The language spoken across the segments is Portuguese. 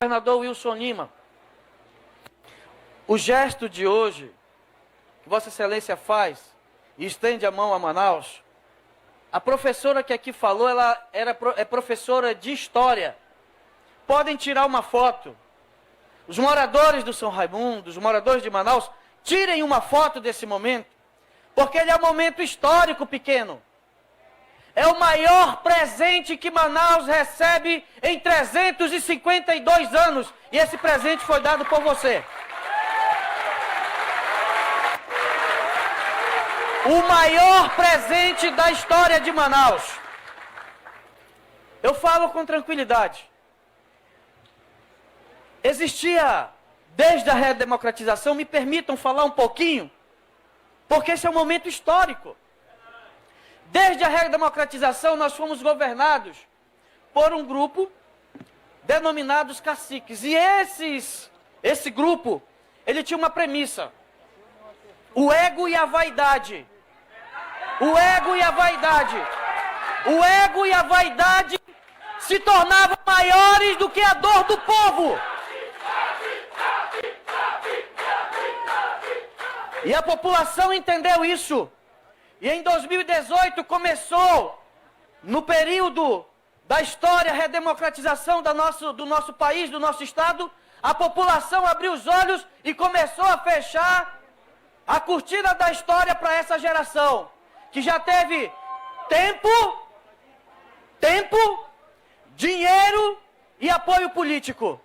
Governador Wilson Lima, o gesto de hoje que Vossa Excelência faz e estende a mão a Manaus, a professora que aqui falou, ela é professora de História. Podem tirar uma foto. Os moradores do São Raimundo, os moradores de Manaus, tirem uma foto desse momento, porque ele é um momento histórico pequeno. É o maior presente que Manaus recebe em 352 anos. E esse presente foi dado por você. O maior presente da história de Manaus. Eu falo com tranquilidade. Existia, desde a redemocratização, me permitam falar um pouquinho, porque esse é um momento histórico. Desde a redemocratização, nós fomos governados por um grupo denominado os caciques. E esse grupo, ele tinha uma premissa. O ego e a vaidade. O ego e a vaidade. O ego e a vaidade se tornavam maiores do que a dor do povo. E a população entendeu isso. E em 2018 começou, no período da história, a redemocratização do nosso país, do nosso estado, a população abriu os olhos e começou a fechar a cortina da história para essa geração, que já teve tempo, dinheiro e apoio político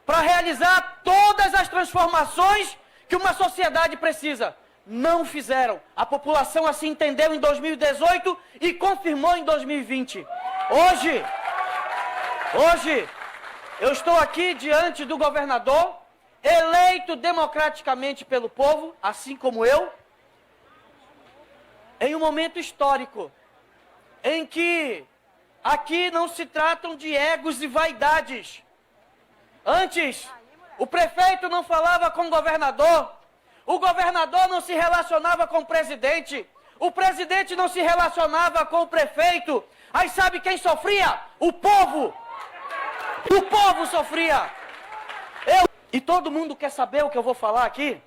para realizar todas as transformações que uma sociedade precisa. Não fizeram. A população assim entendeu em 2018 e confirmou em 2020. Hoje, eu estou aqui diante do governador, eleito democraticamente pelo povo, assim como eu, em um momento histórico, em que aqui não se tratam de egos e vaidades. Antes, o prefeito não falava com o governador não se relacionava com o presidente não se relacionava com o prefeito. Aí sabe quem sofria? O povo! O povo sofria! E todo mundo quer saber o que eu vou falar aqui?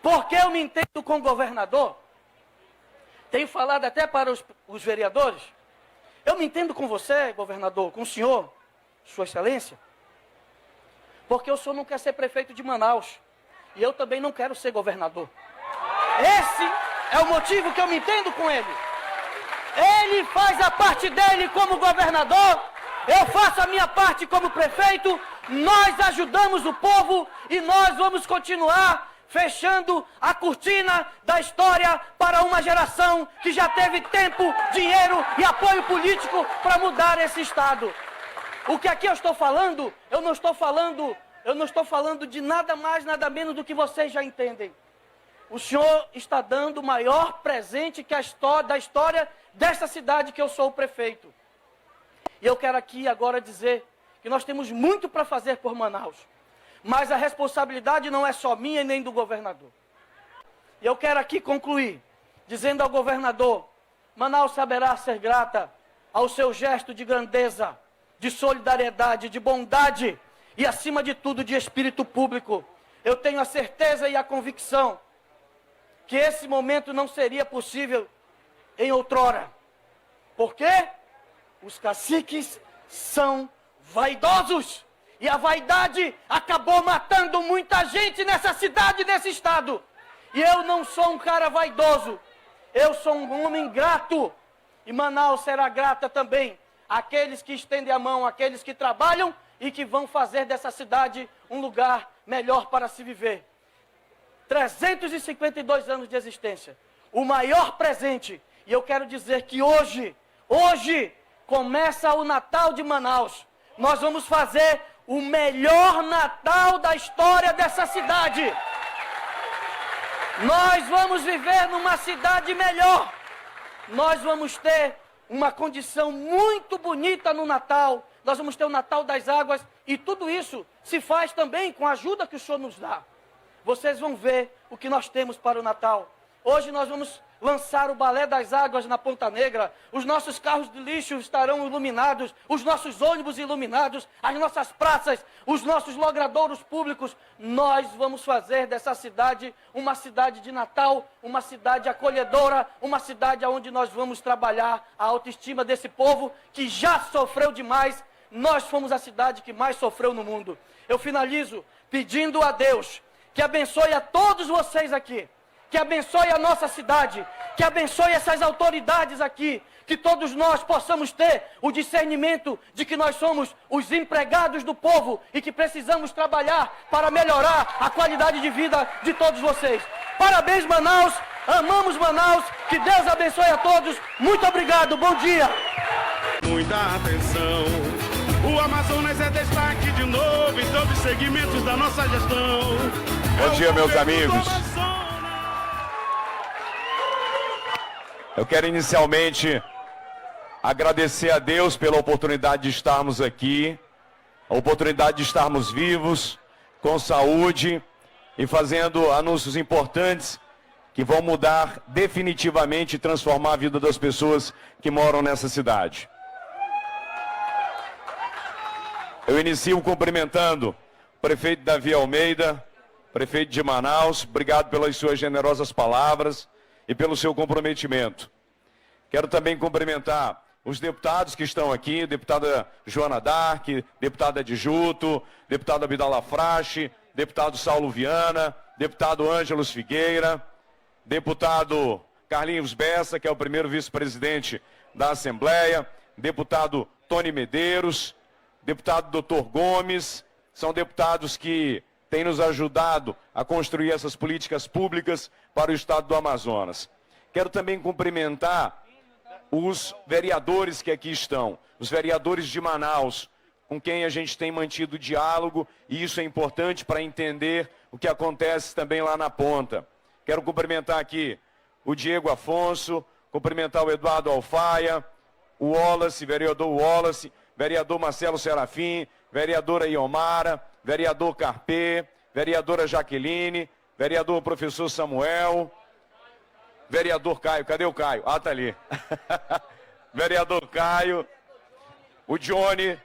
Porque eu me entendo com o governador. Tenho falado até para os vereadores. Eu me entendo com você, governador, com o senhor, Sua Excelência, porque o senhor não quer ser prefeito de Manaus. E eu também não quero ser governador. Esse é o motivo que eu me entendo com ele. Ele faz a parte dele como governador, eu faço a minha parte como prefeito. Nós ajudamos o povo e nós vamos continuar fechando a cortina da história para uma geração que já teve tempo, dinheiro e apoio político para mudar esse estado. O que aqui eu estou falando, eu não estou falando de nada mais, nada menos do que vocês já entendem. O senhor está dando o maior presente da história dessa cidade que eu sou o prefeito. E eu quero aqui agora dizer que nós temos muito para fazer por Manaus. Mas a responsabilidade não é só minha e nem do governador. E eu quero aqui concluir dizendo ao governador: Manaus saberá ser grata ao seu gesto de grandeza, de solidariedade, de bondade, e, acima de tudo, de espírito público. Eu tenho a certeza e a convicção que esse momento não seria possível em outrora. Por quê? Os caciques são vaidosos. E a vaidade acabou matando muita gente nessa cidade, nesse estado. E eu não sou um cara vaidoso. Eu sou um homem grato. E Manaus será grata também àqueles que estendem a mão, àqueles que trabalham e que vão fazer dessa cidade um lugar melhor para se viver. 352 anos de existência. O maior presente. E eu quero dizer que hoje começa o Natal de Manaus. Nós vamos fazer o melhor Natal da história dessa cidade. Nós vamos viver numa cidade melhor. Nós vamos ter uma condição muito bonita no Natal. Nós vamos ter o Natal das Águas e tudo isso se faz também com a ajuda que o senhor nos dá. Vocês vão ver o que nós temos para o Natal. Hoje nós vamos lançar o balé das águas na Ponta Negra, os nossos carros de lixo estarão iluminados, os nossos ônibus iluminados, as nossas praças, os nossos logradouros públicos. Nós vamos fazer dessa cidade uma cidade de Natal, uma cidade acolhedora, uma cidade onde nós vamos trabalhar a autoestima desse povo que já sofreu demais. Nós fomos a cidade que mais sofreu no mundo. Eu finalizo pedindo a Deus que abençoe a todos vocês aqui, que abençoe a nossa cidade, que abençoe essas autoridades aqui, que todos nós possamos ter o discernimento de que nós somos os empregados do povo e que precisamos trabalhar para melhorar a qualidade de vida de todos vocês. Parabéns, Manaus, amamos Manaus, que Deus abençoe a todos, muito obrigado, bom dia. Muita atenção, o Amazonas é destaque de novo em todos os segmentos da nossa gestão. Bom dia, meus amigos. Eu quero inicialmente agradecer a Deus pela oportunidade de estarmos aqui, a oportunidade de estarmos vivos, com saúde e fazendo anúncios importantes que vão mudar definitivamente e transformar a vida das pessoas que moram nessa cidade. Eu inicio cumprimentando o prefeito Davi Almeida, prefeito de Manaus, obrigado pelas suas generosas palavras e pelo seu comprometimento. Quero também cumprimentar os deputados que estão aqui, deputada Joana Dark, deputada Adjuto, deputado Abdala Frache, deputado Saulo Viana, deputado Ângelos Figueira, deputado Carlinhos Bessa, que é o primeiro vice-presidente da Assembleia, deputado Tony Medeiros, deputado Dr. Gomes, são deputados que têm nos ajudado a construir essas políticas públicas para o estado do Amazonas. Quero também cumprimentar os vereadores que aqui estão, os vereadores de Manaus, com quem a gente tem mantido diálogo, e isso é importante para entender o que acontece também lá na ponta. Quero cumprimentar aqui o Diego Afonso, cumprimentar o Eduardo Alfaia, o Wallace, vereador Wallace, vereador Marcelo Serafim, vereadora Iomara, vereador Carpê, vereadora Jaqueline, vereador professor Samuel, vereador Caio, cadê o Caio? Ah, tá ali. Vereador Caio, o Johnny,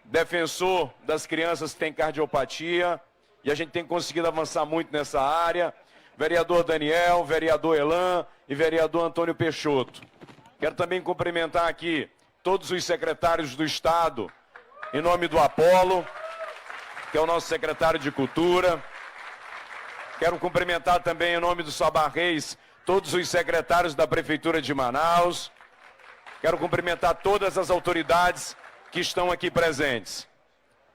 defensor das crianças que têm cardiopatia, e a gente tem conseguido avançar muito nessa área, vereador Daniel, vereador Elan e vereador Antônio Peixoto. Quero também cumprimentar aqui todos os secretários do Estado, em nome do Apolo, que é o nosso secretário de Cultura. Quero cumprimentar também, em nome do Sabá Reis, todos os secretários da Prefeitura de Manaus. Quero cumprimentar todas as autoridades que estão aqui presentes.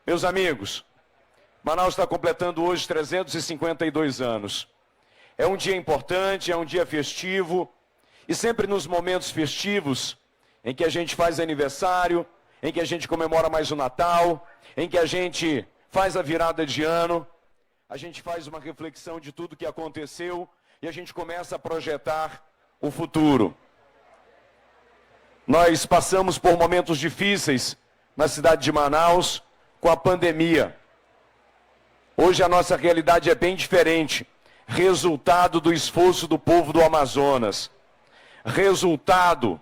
Meus amigos, Manaus está completando hoje 352 anos. É um dia importante, é um dia festivo, e sempre nos momentos festivos, em que a gente faz aniversário, em que a gente comemora mais o Natal, em que a gente faz a virada de ano, a gente faz uma reflexão de tudo que aconteceu e a gente começa a projetar o futuro. Nós passamos por momentos difíceis na cidade de Manaus com a pandemia. Hoje a nossa realidade é bem diferente, resultado do esforço do povo do Amazonas, resultado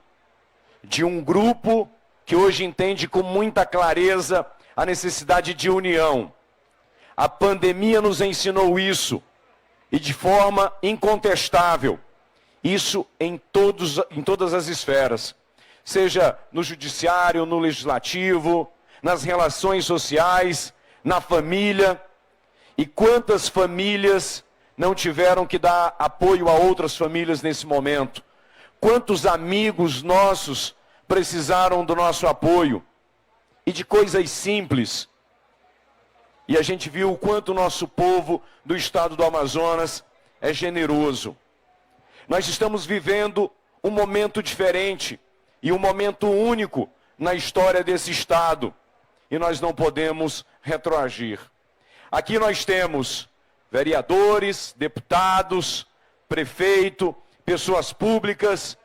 de um grupo que hoje entende com muita clareza a necessidade de união. A pandemia nos ensinou isso, e de forma incontestável, isso em todas as esferas, seja no judiciário, no legislativo, nas relações sociais, na família. E quantas famílias não tiveram que dar apoio a outras famílias nesse momento? Quantos amigos nossos precisaram do nosso apoio? E de coisas simples. E a gente viu o quanto o nosso povo do estado do Amazonas é generoso. Nós estamos vivendo um momento diferente e um momento único na história desse estado. E nós não podemos retroagir. Aqui nós temos vereadores, deputados, prefeito, pessoas públicas,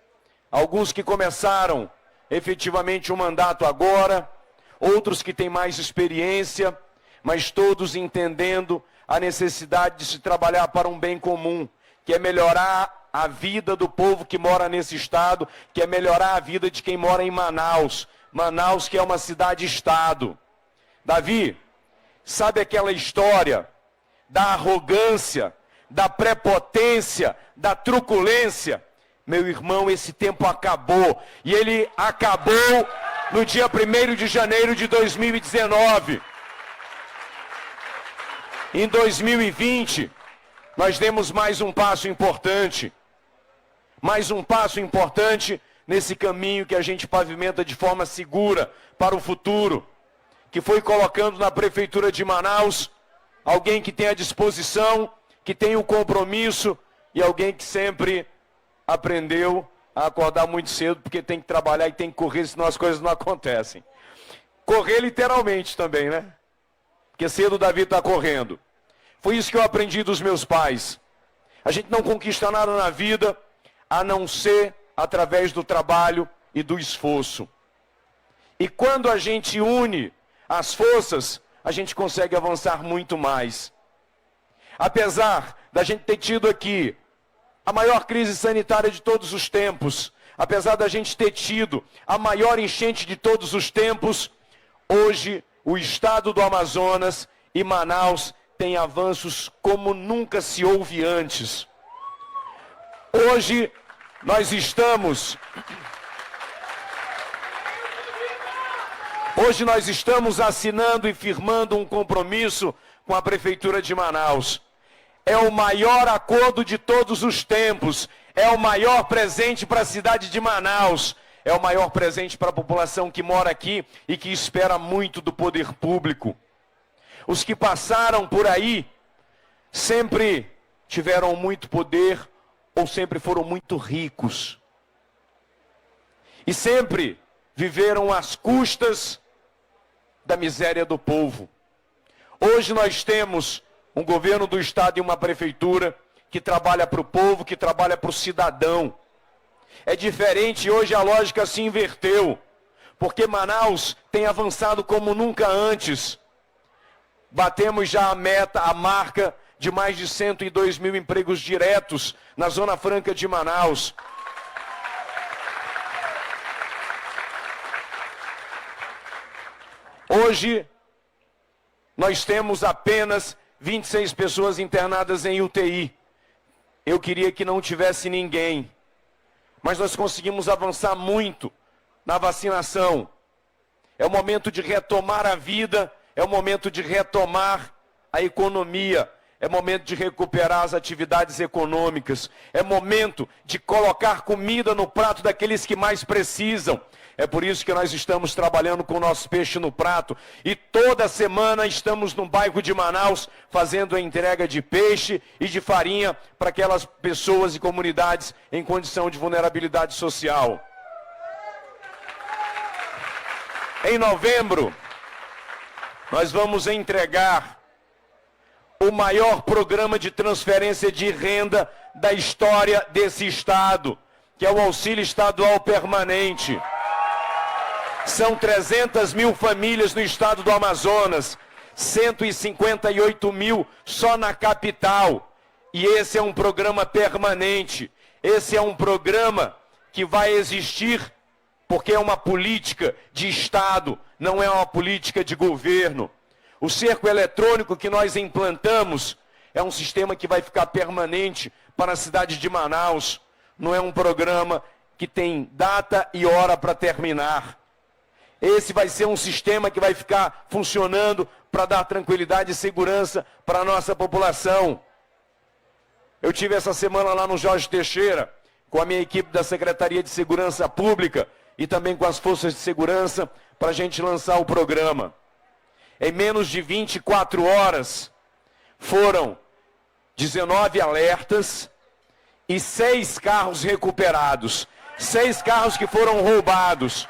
alguns que começaram efetivamente o mandato agora, outros que têm mais experiência, mas todos entendendo a necessidade de se trabalhar para um bem comum, que é melhorar a vida do povo que mora nesse estado, quer melhorar a vida de quem mora em Manaus. Manaus, que é uma cidade-estado. Davi, sabe aquela história da arrogância, da prepotência, da truculência? Meu irmão, esse tempo acabou. E ele acabou no dia 1º de janeiro de 2019. Em 2020, nós demos mais um passo importante. Mais um passo importante nesse caminho que a gente pavimenta de forma segura para o futuro. Que foi colocando na Prefeitura de Manaus alguém que tem a disposição, que tem o compromisso e alguém que sempre aprendeu a acordar muito cedo porque tem que trabalhar e tem que correr, senão as coisas não acontecem. Correr literalmente também, né? Porque cedo o Davi está correndo. Foi isso que eu aprendi dos meus pais. A gente não conquista nada na vida a não ser através do trabalho e do esforço. E quando a gente une as forças, a gente consegue avançar muito mais. Apesar da gente ter tido aqui a maior crise sanitária de todos os tempos, apesar da gente ter tido a maior enchente de todos os tempos, hoje o estado do Amazonas e Manaus tem avanços como nunca se houve antes. Hoje nós estamos assinando e firmando um compromisso com a Prefeitura de Manaus. É o maior acordo de todos os tempos. É o maior presente para a cidade de Manaus. É o maior presente para a população que mora aqui e que espera muito do poder público. Os que passaram por aí sempre tiveram muito poder ou sempre foram muito ricos. E sempre viveram às custas da miséria do povo. Hoje nós temos um governo do estado e uma prefeitura que trabalha para o povo, que trabalha para o cidadão. É diferente, hoje a lógica se inverteu, porque Manaus tem avançado como nunca antes. Batemos já a marca de mais de 102 mil empregos diretos na Zona Franca de Manaus. Hoje, nós temos apenas 26 pessoas internadas em UTI. Eu queria que não tivesse ninguém. Mas nós conseguimos avançar muito na vacinação. É o momento de retomar a vida, é o momento de retomar a economia, é momento de recuperar as atividades econômicas, é momento de colocar comida no prato daqueles que mais precisam. É por isso que nós estamos trabalhando com o nosso peixe no prato e toda semana estamos no bairro de Manaus fazendo a entrega de peixe e de farinha para aquelas pessoas e comunidades em condição de vulnerabilidade social. Em novembro, nós vamos entregar o maior programa de transferência de renda da história desse estado, que é o Auxílio Estadual Permanente. São 300 mil famílias no estado do Amazonas, 158 mil só na capital. E esse é um programa permanente, esse é um programa que vai existir porque é uma política de Estado, não é uma política de governo. O cerco eletrônico que nós implantamos é um sistema que vai ficar permanente para a cidade de Manaus. Não é um programa que tem data e hora para terminar. Esse vai ser um sistema que vai ficar funcionando para dar tranquilidade e segurança para a nossa população. Eu tive essa semana lá no Jorge Teixeira, com a minha equipe da Secretaria de Segurança Pública e também com as forças de segurança, para a gente lançar o programa. Em menos de 24 horas, foram 19 alertas e 6 carros recuperados. 6 carros que foram roubados.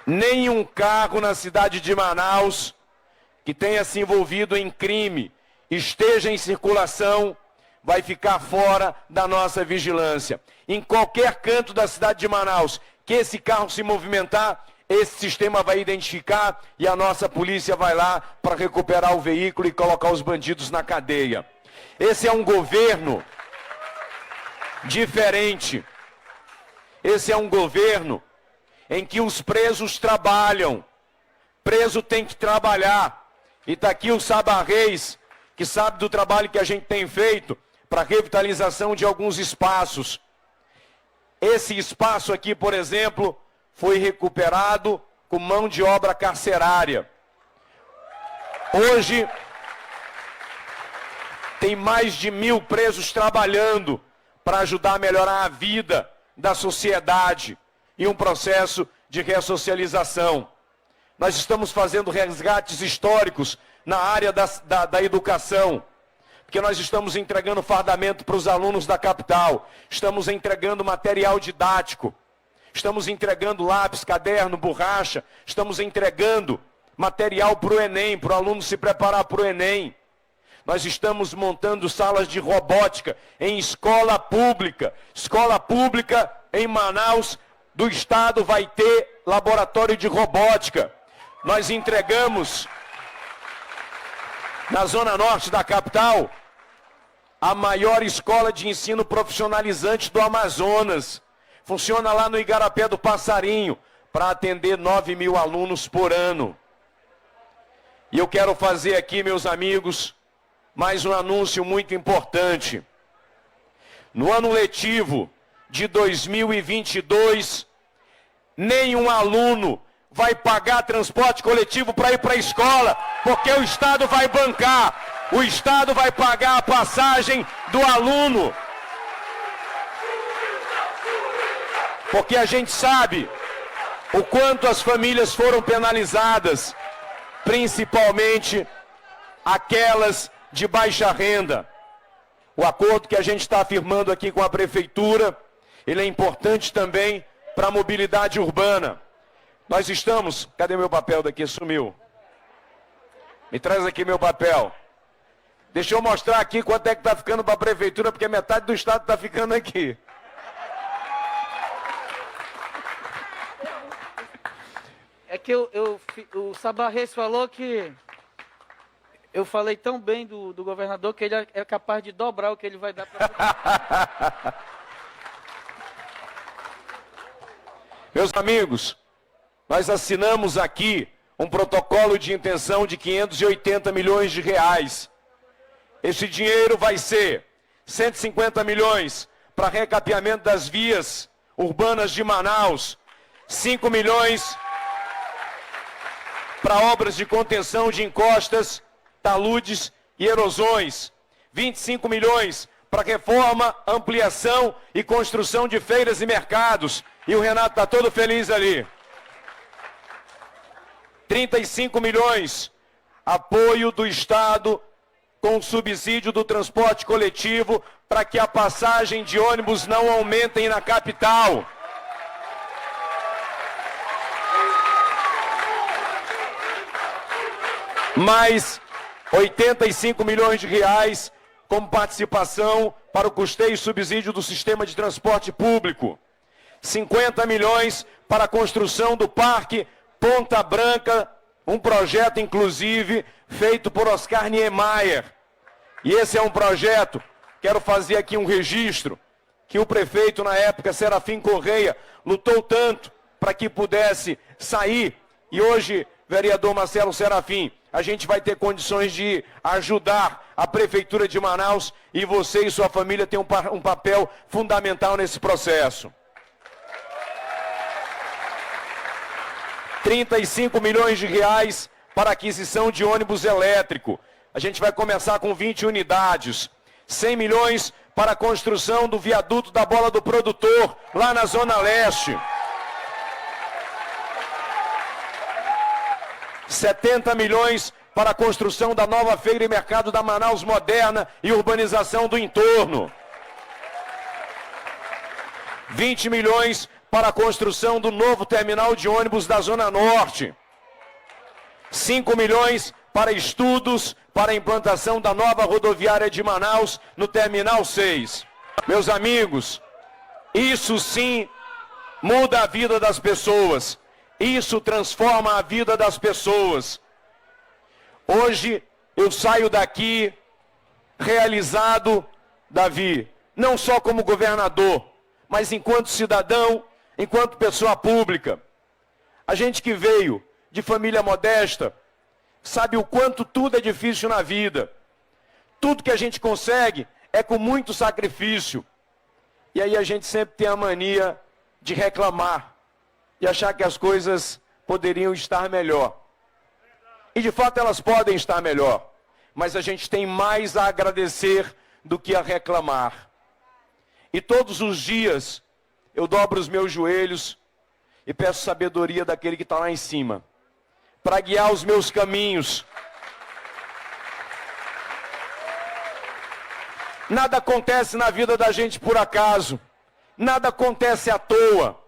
Nenhum carro na cidade de Manaus que tenha se envolvido em crime, esteja em circulação, vai ficar fora da nossa vigilância. Em qualquer canto da cidade de Manaus que esse carro se movimentar, esse sistema vai identificar e a nossa polícia vai lá para recuperar o veículo e colocar os bandidos na cadeia. Esse é um governo diferente. Esse é um governo em que os presos trabalham. Preso tem que trabalhar. E está aqui o Saba Reis, que sabe do trabalho que a gente tem feito para a revitalização de alguns espaços. Esse espaço aqui, por exemplo, foi recuperado com mão de obra carcerária. Hoje, tem mais de 1000 presos trabalhando para ajudar a melhorar a vida da sociedade e um processo de ressocialização. Nós estamos fazendo resgates históricos na área da educação, porque nós estamos entregando fardamento para os alunos da capital, estamos entregando material didático, estamos entregando lápis, caderno, borracha, estamos entregando material para o Enem, para o aluno se preparar para o Enem. Nós estamos montando salas de robótica em escola pública. Escola pública em Manaus do estado vai ter laboratório de robótica. Nós entregamos na zona norte da capital a maior escola de ensino profissionalizante do Amazonas. Funciona lá no Igarapé do Passarinho para atender 9.000 alunos por ano. E eu quero fazer aqui, meus amigos, mais um anúncio muito importante. No ano letivo de 2022, nenhum aluno vai pagar transporte coletivo para ir para a escola, porque o Estado vai bancar. O Estado vai pagar a passagem do aluno. Porque a gente sabe o quanto as famílias foram penalizadas, principalmente aquelas de baixa renda. O acordo que a gente está firmando aqui com a Prefeitura, ele é importante também para a mobilidade urbana. Nós estamos... Cadê meu papel daqui? Sumiu. Me traz aqui meu papel. Deixa eu mostrar aqui quanto é que está ficando para a Prefeitura, porque metade do Estado está ficando aqui. É que o Saba Reis falou que eu falei tão bem do governador que ele é capaz de dobrar o que ele vai dar para Meus amigos, nós assinamos aqui um protocolo de intenção de 580 milhões de reais. Esse dinheiro vai ser 150 milhões para recapeamento das vias urbanas de Manaus, 5 milhões para obras de contenção de encostas, taludes e erosões, 25 milhões para reforma, ampliação e construção de feiras e mercados. E o Renato está todo feliz ali. 35 milhões, apoio do Estado com subsídio do transporte coletivo para que a passagem de ônibus não aumentem na capital. Mais 85 milhões de reais como participação para o custeio e subsídio do sistema de transporte público. 50 milhões para a construção do Parque Ponta Branca, um projeto, inclusive, feito por Oscar Niemeyer. E esse é um projeto, quero fazer aqui um registro, que o prefeito, na época, Serafim Correia, lutou tanto para que pudesse sair. E hoje, vereador Marcelo Serafim, a gente vai ter condições de ajudar a Prefeitura de Manaus e você e sua família têm um papel fundamental nesse processo. 35 milhões de reais para aquisição de ônibus elétrico. A gente vai começar com 20 unidades. 100 milhões para a construção do viaduto da Bola do Produtor, lá na Zona Leste. 70 milhões para a construção da nova feira e mercado da Manaus Moderna e urbanização do entorno. 20 milhões para a construção do novo terminal de ônibus da Zona Norte. 5 milhões para estudos para a implantação da nova rodoviária de Manaus no Terminal 6. Meus amigos, isso sim muda a vida das pessoas. Isso transforma a vida das pessoas. Hoje eu saio daqui realizado, Davi, não só como governador, mas enquanto cidadão, enquanto pessoa pública. A gente que veio de família modesta, sabe o quanto tudo é difícil na vida. Tudo que a gente consegue é com muito sacrifício. E aí a gente sempre tem a mania de reclamar e achar que as coisas poderiam estar melhor. E de fato elas podem estar melhor, mas a gente tem mais a agradecer do que a reclamar. E todos os dias eu dobro os meus joelhos e peço sabedoria daquele que está lá em cima, para guiar os meus caminhos. Nada acontece na vida da gente por acaso, nada acontece à toa.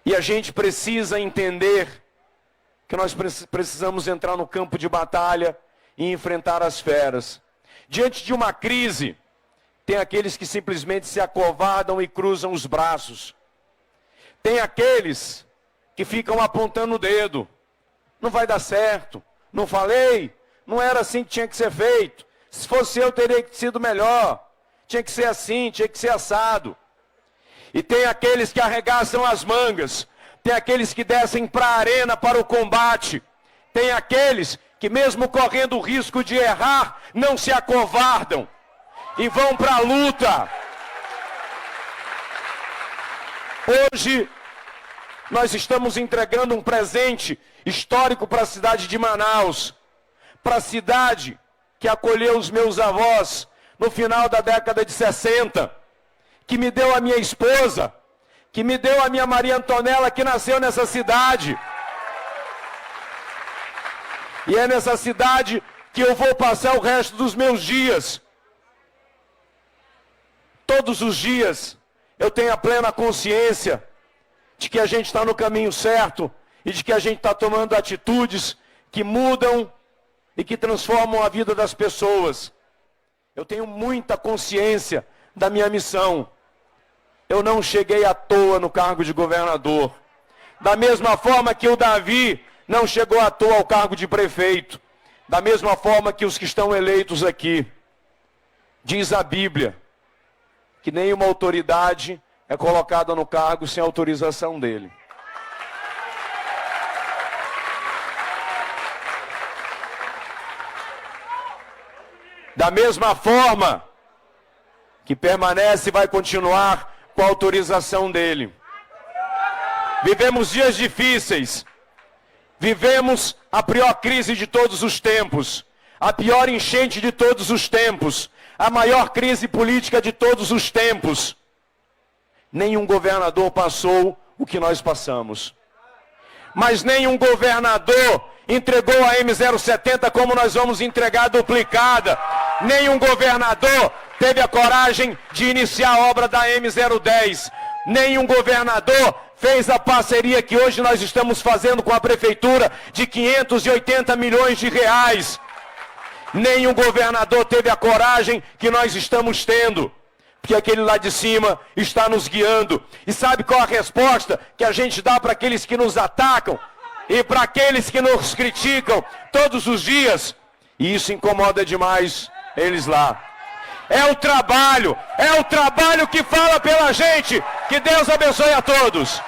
E a gente precisa entender que nós precisamos entrar no campo de batalha e enfrentar as feras. Diante de uma crise, tem aqueles que simplesmente se acovardam e cruzam os braços. Tem aqueles que ficam apontando o dedo. Não vai dar certo. Não falei? Não era assim que tinha que ser feito. Se fosse eu, teria sido melhor. Tinha que ser assim, tinha que ser assado. E tem aqueles que arregaçam as mangas. Tem aqueles que descem para a arena para o combate. Tem aqueles que mesmo correndo o risco de errar, não se acovardam e vão para a luta. Hoje, nós estamos entregando um presente histórico para a cidade de Manaus. Para a cidade que acolheu os meus avós no final da década de 60. Que me deu a minha esposa, que me deu a minha Maria Antonella, que nasceu nessa cidade. E é nessa cidade que eu vou passar o resto dos meus dias. Todos os dias eu tenho a plena consciência de que a gente está no caminho certo e de que a gente está tomando atitudes que mudam e que transformam a vida das pessoas. Eu tenho muita consciência da minha missão. Eu não cheguei à toa no cargo de governador. Da mesma forma que o Davi não chegou à toa ao cargo de prefeito. Da mesma forma que os que estão eleitos aqui. Diz a Bíblia que nenhuma autoridade é colocada no cargo sem autorização dele. Da mesma forma que permanece e vai continuar com a autorização dele. Vivemos dias difíceis. Vivemos a pior crise de todos os tempos. A pior enchente de todos os tempos. A maior crise política de todos os tempos. Nenhum governador passou o que nós passamos. Mas nenhum governador entregou a M070 como nós vamos entregar duplicada. Nenhum governador teve a coragem de iniciar a obra da M010. Nenhum governador fez a parceria que hoje nós estamos fazendo com a prefeitura de 580 milhões de reais. Nenhum governador teve a coragem que nós estamos tendo. Porque aquele lá de cima está nos guiando. E sabe qual a resposta que a gente dá para aqueles que nos atacam? E para aqueles que nos criticam todos os dias? E isso incomoda demais eles lá. É o trabalho que fala pela gente. Que Deus abençoe a todos.